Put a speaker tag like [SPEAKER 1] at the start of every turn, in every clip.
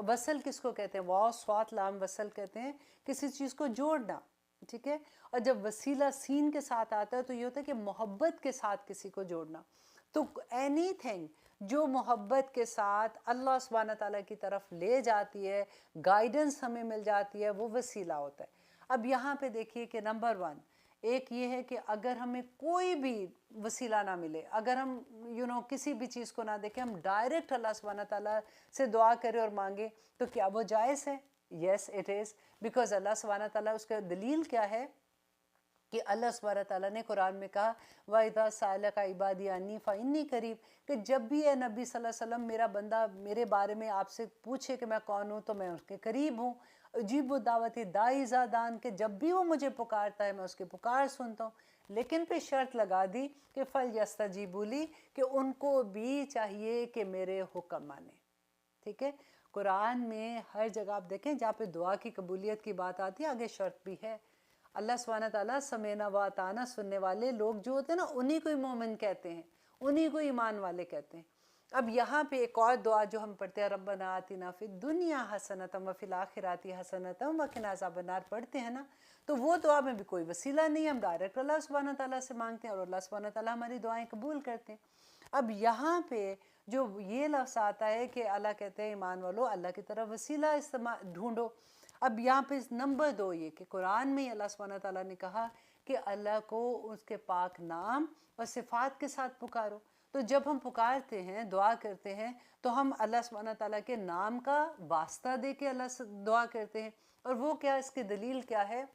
[SPEAKER 1] वसल किसको कहते हैं? वाव स्वात लाम वसल कहते हैं किसी चीज़ को जोड़ना, ठीक है। और जब वसीला सीन के साथ आता है तो ये होता है कि मोहब्बत के साथ किसी को जोड़ना। तो एनीथिंग जो मोहब्बत के साथ अल्लाह सुब्हानहू तआला की तरफ ले जाती है, गाइडेंस हमें मिल जाती है, वो वसीला होता है। अब यहाँ पे देखिए कि नंबर 1 एक ये है कि अगर हमें कोई भी वसीला ना मिले, अगर हम किसी भी चीज़ को ना देखें, हम डायरेक्ट अल्लाह सुब्हानहू तआला से दुआ करें और मांगे, तो क्या वो जायज़ है? यस इट इज़, बिकॉज अल्लाह सुब्हानहू तआला, उसका दलील क्या है कि अल्लाह सुब्हानहू तआला ने कुरान में कहा वाइदा सालका इबादी अन्नी फ़इन्नी करीब, कि जब भी ए नबी सल्लल्लाहु अलैहि वसल्लम मेरा बंदा मेरे बारे में आपसे पूछे कि मैं कौन हूँ, तो मैं उसके करीब हूँ। अजीब दावती दाई ज़ादान, के जब भी वो मुझे पुकारता है मैं उसकी पुकार सुनता हूँ। लेकिन पे शर्त लगा दी कि फल यस्तजीबुली, कि उनको भी चाहिए कि मेरे हुक्म माने, ठीक है। कुरान में हर जगह आप देखें जहाँ पे दुआ की कबूलियत की बात आती है, आगे शर्त भी है। अल्लाह सुब्हानहू तआला समेना व अताना, सुनने वाले लोग जो होते हैं ना, उन्हीं को ही मोमिन कहते हैं, उन्हीं को ईमान वाले कहते हैं। अब यहाँ पे एक और दुआ जो हम पढ़ते हैं, रब्बना आतिना फिद दुनिया हसनतम व फिल आखिराति हसनतम व किना अज़ाबन्नार पढ़ते हैं ना, तो वो दुआ में भी कोई वसीला नहीं है, हम डायरेक्ट अल्लाह सुब्हानहू तआला से मांगते हैं और अल्लाह सुब्हानहू तआला हमारी दुआएं कबूल करते हैं। अब यहाँ पे जो ये लफ्ज़ आता है कि अल्लाह कहते हैं ईमान वालों अल्लाह की तरफ वसीला इस्तेमाल ढूंढो। अब यहाँ पे नंबर 2 ये कि कुरान में अल्लाह सुब्हानहू तआला ने कहा कि अल्लाह को उसके पाक नाम और सिफ़ात के साथ पुकारो। तो जब हम पुकारते हैं, दुआ करते हैं, तो हम अल्लाह सुब्हानहू तआला के नाम का वास्ता दे के अल्लाह से दुआ करते हैं। और वो क्या, इसकी दलील क्या है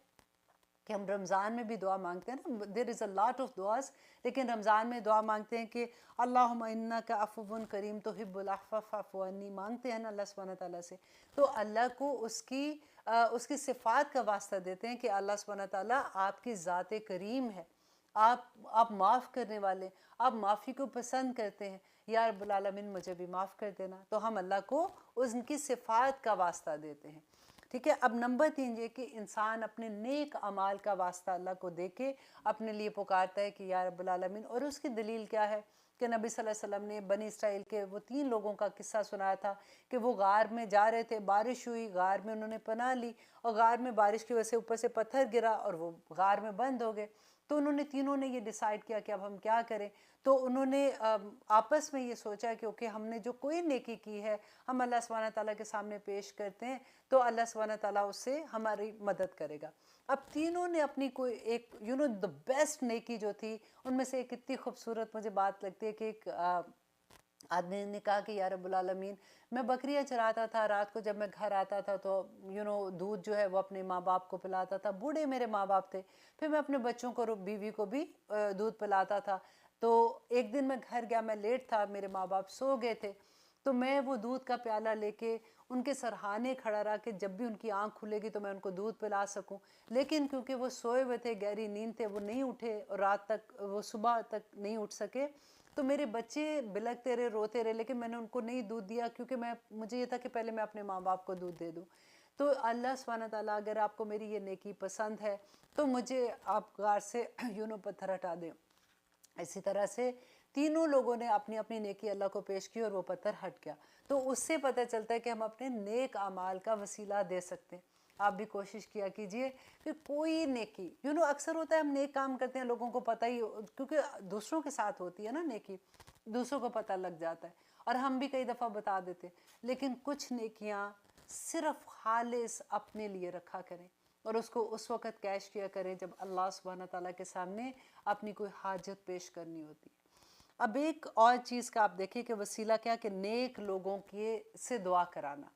[SPEAKER 1] कि हम रमज़ान में भी दुआ मांगते हैं ना, there is a lot of दुआस, लेकिन रमज़ान में दुआ मांगते हैं कि अल्लाहुम्मा इन्नका अफ़ुव्वुन करीम तुहिब्बुल अफ़्व फ़अफ़ु अन्नी, मांगते हैं ना अल्लाह सुब्हानहू तआला से। तो अल्लाह को उसकी सिफ़ात का वास्ता देते हैं कि अल्लाह सुब्हानहू तआला आपकी ज़ात करीम है, आप माफ़ करने वाले, आप माफ़ी को पसंद करते हैं, या रब्बुल आलमीन मुझे भी माफ़ कर देना। तो हम अल्लाह को उनकी सिफ़ात का वास्ता देते हैं, ठीक है। अब नंबर 3 ये कि इंसान अपने नेक अमाल का वास्ता अल्लाह को दे के अपने लिए पुकारता है कि या रब्बुल आलमीन। और उसकी दलील क्या है कि नबी सल्लल्लाहु अलैहि वसल्लम ने बनी इसराइल के वो 3 लोगों का किस्सा सुनाया था कि वो गार में जा रहे थे, बारिश हुई, गार में उन्होंने पनाह ली, और गार में बारिश की वजह से ऊपर से पत्थर गिरा और वो गार में बंद हो गए। तो उन्होंने तीनों ने ये डिसाइड किया कि अब हम क्या करें। तो उन्होंने आपस में ये सोचा कि ओके, हमने जो कोई नेकी की है हम अल्लाह सुब्हानहू तआला के सामने पेश करते हैं, तो अल्लाह सुब्हानहू तआला उससे हमारी मदद करेगा। अब तीनों ने अपनी कोई एक द बेस्ट नेकी जो थी, उनमें से एक इतनी खूबसूरत मुझे बात लगती है कि एक आदमी ने कहा कि या रब्बुल आलमीन, मैं बकरियां चराता था, रात को जब मैं घर आता था तो दूध जो है वो अपने माँ बाप को पिलाता था, बूढ़े मेरे माँ बाप थे, फिर मैं अपने बच्चों को, बीवी को भी दूध पिलाता था। तो एक दिन मैं घर गया, मैं लेट था, मेरे माँ बाप सो गए थे, तो मैं वो दूध का प्याला लेके उनके सरहाने खड़ा रहा कि जब भी उनकी आंख खुलेगी तो मैं उनको दूध पिला सकूं। लेकिन क्योंकि वो सोए हुए थे, गहरी नींद थे, वो नहीं उठे और रात तक, वो सुबह तक नहीं उठ सके। तो मेरे बच्चे बिलखते रहे, रोते रहे, लेकिन मैंने उनको नहीं दूध दिया, क्योंकि मुझे ये था कि पहले मैं अपने माँ बाप को दूध दे दूँ। तो अल्लाह सुब्हानहू तआला, अगर आपको मेरी ये नेकी पसंद है तो मुझे आप गार से पत्थर हटा दें। इसी तरह से तीनों लोगों ने अपनी अपनी नेकी अल्लाह को पेश की और वो पत्थर हट गया। तो उससे पता चलता है कि हम अपने नेक अमाल का वसीला दे सकते हैं। आप भी कोशिश किया कीजिए कि कोई नेकी, अक्सर होता है हम नेक काम करते हैं, लोगों को पता ही, क्योंकि दूसरों के साथ होती है ना नेकी, दूसरों को पता लग जाता है और हम भी कई दफ़ा बता देते हैं। लेकिन कुछ नेकियां सिर्फ खालिस अपने लिए रखा करें और उसको उस वक़्त कैश किया करें जब अल्लाह सुब्हानहू तआला के सामने अपनी कोई हाजत पेश करनी होती है। अब एक और चीज़ का आप देखिए कि वसीला क्या, कि नेक लोगों के से दुआ कराना।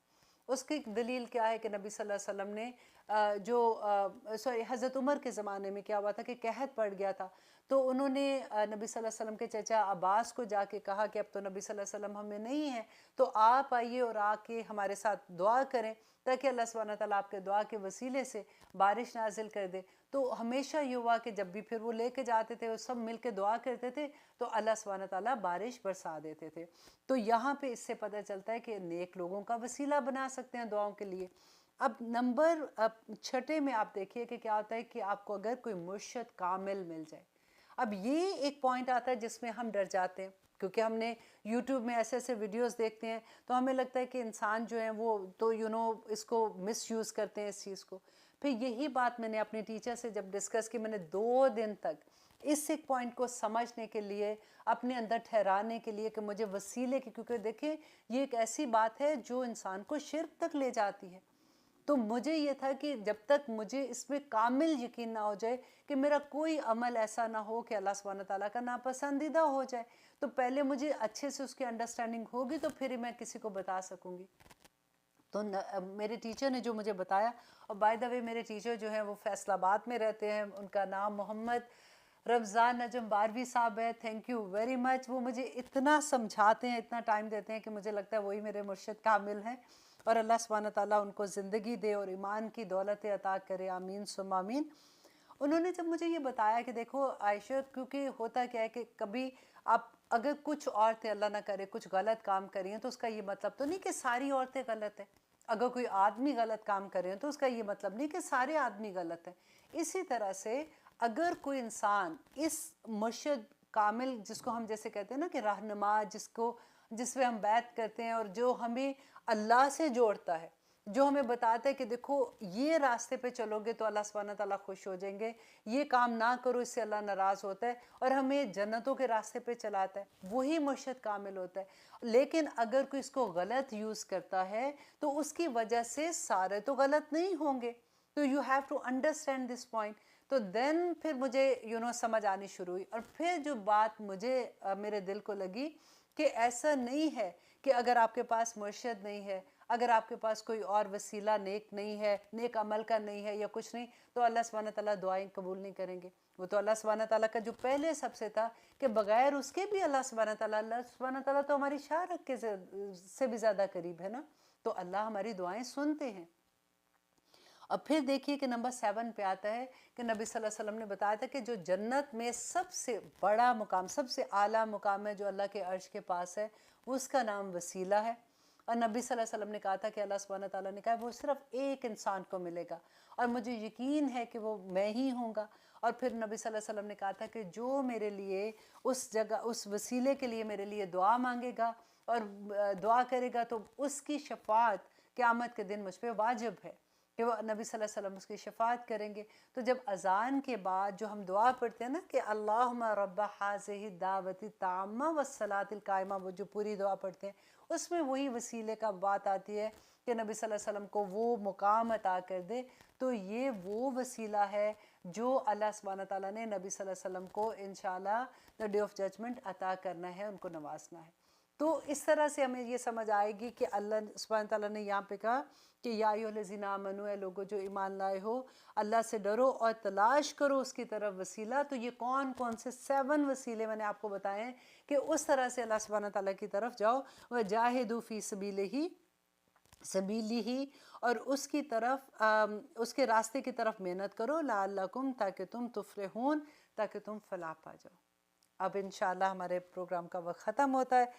[SPEAKER 1] उसकी दलील क्या है कि नबी सल्लल्लाहु अलैहि वसल्लम ने सॉरी, हज़रत उमर के ज़माने में क्या हुआ था कि कहत पड़ गया था। तो उन्होंने नबी सल्लल्लाहु अलैहि वसल्लम के चचा अब्बास को जाके कहा कि अब तो नबी सल्लल्लाहु अलैहि वसल्लम हमें नहीं है, तो आप आइए और आके हमारे साथ दुआ करें ताकि अल्लाह सुब्हानहू तआला आपके दुआ के वसीले से बारिश नाजिल कर दे। तो हमेशा ये हुआ कि जब भी फिर वो लेके जाते थे, वो सब मिल के दुआ करते थे, तो अल्लाह सुब्हानहू तआला बारिश बरसा देते थे। तो यहाँ पे इससे पता चलता है कि नेक लोगों का वसीला बना सकते हैं दुआओं के लिए। अब नंबर 6 में आप देखिए कि क्या होता है कि आपको अगर कोई मुर्शद कामिल मिल जाए। अब ये एक पॉइंट आता है जिसमें हम डर जाते हैं क्योंकि हमने यूट्यूब में ऐसे ऐसे वीडियोस देखते हैं तो हमें लगता है कि इंसान जो है वो तो इसको मिसयूज़ करते हैं इस चीज़ को। फिर यही बात मैंने अपने टीचर से जब डिस्कस की, मैंने 2 दिन तक इस एक पॉइंट को समझने के लिए, अपने अंदर ठहराने के लिए कि मुझे वसीले की, क्योंकि देखिए ये एक ऐसी बात है जो इंसान को शिर्क तक ले जाती है। तो मुझे ये था कि जब तक मुझे इसमें कामिल यकीन ना हो जाए कि मेरा कोई अमल ऐसा ना हो कि अल्लाह सुब्हान ताला का नापसंदीदा हो जाए, तो पहले मुझे अच्छे से उसकी अंडरस्टैंडिंग होगी तो फिर ही मैं किसी को बता सकूंगी। तो मेरे टीचर ने जो मुझे बताया, और बाय द वे मेरे टीचर जो हैं वो फैसलाबाद में रहते हैं, उनका नाम मोहम्मद रमज़ान नजम बारवी साहब है। Thank you very much. वो मुझे इतना समझाते हैं, इतना टाइम देते हैं कि मुझे लगता है वही मेरे मुर्शिद कामिल हैं। और अल्लाह सुब्हान ताला उनको ज़िंदगी दे और ईमान की दौलत अता करे, आमीन सुम आमीन। उन्होंने जब मुझे ये बताया कि देखो आयशा, क्योंकि होता क्या है कि कभी आप अगर कुछ औरतें अल्लाह ना करे कुछ गलत काम करी हैं तो उसका ये मतलब तो नहीं कि सारी औरतें गलत हैं। अगर कोई आदमी गलत काम कर रहे हैं तो उसका ये मतलब नहीं कि सारे आदमी गलत हैं। इसी तरह से अगर कोई इंसान इस मुर्शिद कामिल, जिसको हम जैसे कहते हैं ना कि रहनुमा, जिसमें हम बैत करते हैं और जो हमें अल्लाह से जोड़ता है, जो हमें बताता है कि देखो ये रास्ते पे चलोगे तो अल्लाह सुब्हान ताला खुश हो जाएंगे, ये काम ना करो इससे अल्लाह नाराज़ होता है, और हमें जन्नतों के रास्ते पे चलाता है, वही मुर्शिद कामिल होता है। लेकिन अगर कोई इसको गलत यूज़ करता है तो उसकी वजह से सारे तो गलत नहीं होंगे। तो you have to understand this point. तो देन फिर मुझे समझ आनी शुरू हुई। और फिर जो बात मुझे मेरे दिल को लगी कि ऐसा नहीं है कि अगर आपके पास मुर्शिद नहीं है, अगर आपके पास कोई और वसीला नेक नहीं है, नेक अमल का नहीं है या कुछ नहीं, तो अल्लाह सुब्हान ताला दुआएं कबूल नहीं करेंगे। वो तो अल्लाह सुब्हान ताला का जो पहले सबसे था कि बगैर उसके भी अल्लाह सुब्हान ताला तो हमारी शाह रख के से भी ज़्यादा करीब है ना। तो अल्लाह हमारी दुआएं सुनते हैं। अब फिर देखिए कि नंबर 7 पे आता है कि नबी सल्लल्लाहु अलैहि वसल्लम ने बताया था कि जो जन्नत में सबसे बड़ा मुकाम, सबसे आला मुकाम है जो अल्लाह के अर्श के पास है, उसका नाम वसीला है। और नबी सल्लल्लाहु अलैहि वसल्लम ने कहा था कि अल्लाह सुब्हान ताला ने कहा वो सिर्फ एक इंसान को मिलेगा और मुझे यकीन है कि वो मैं ही हूँगा। और फिर नबी सल्लल्लाहु अलैहि वसल्लम ने कहा था कि जो मेरे लिए उस जगह, उस वसीले के लिए मेरे लिए दुआ मांगेगा और दुआ करेगा तो उसकी शफात क़यामत के दिन मुझ पर वाजिब है कि वो नबी सल्लल्लाहु अलैहि वसल्लम उसकी शफात करेंगे। तो जब अज़ान के बाद जो हम दुआ पढ़ते हैं ना कि अल्लाहुम्मा रब्बा हाज़िही दावती ताम्मा वस्सलातिल कायमा, वो जो पूरी दुआ पढ़ते हैं उसमें वही वसीले का बात आती है कि नबी सल्लल्लाहु अलैहि वसल्लम को वो मुकाम अता कर दे। तो ये वो वसीला है जो अल्लाह सुब्हान ताला ने नबी सल्लल्लाहु अलैहि वसल्लम को इंशाल्लाह द डे ऑफ जजमेंट अता करना है, उनको नवाजना है। तो इस तरह से हमें ये समझ आएगी कि अल्लाह सुब्हान ताला ने यहाँ पे कहा कि या अय्युहल्लज़ीना आमनू, है लोगों जो ईमान लाए हो, अल्लाह से डरो और तलाश करो उसकी तरफ वसीला। तो ये कौन कौन से 7 वसीले मैंने आपको बताए हैं कि उस तरह से अल्लाह सुब्हान ताला की तरफ जाओ। वह जाहिदू फी सबीलिही, और उसकी तरफ उसके रास्ते की तरफ मेहनत करो, लअल्लकुम, ताकि तुम तुफलिहून, ताकि तुम फलाह पा जाओ। अब इंशाल्लाह हमारे प्रोग्राम का वक्त ख़त्म होता है।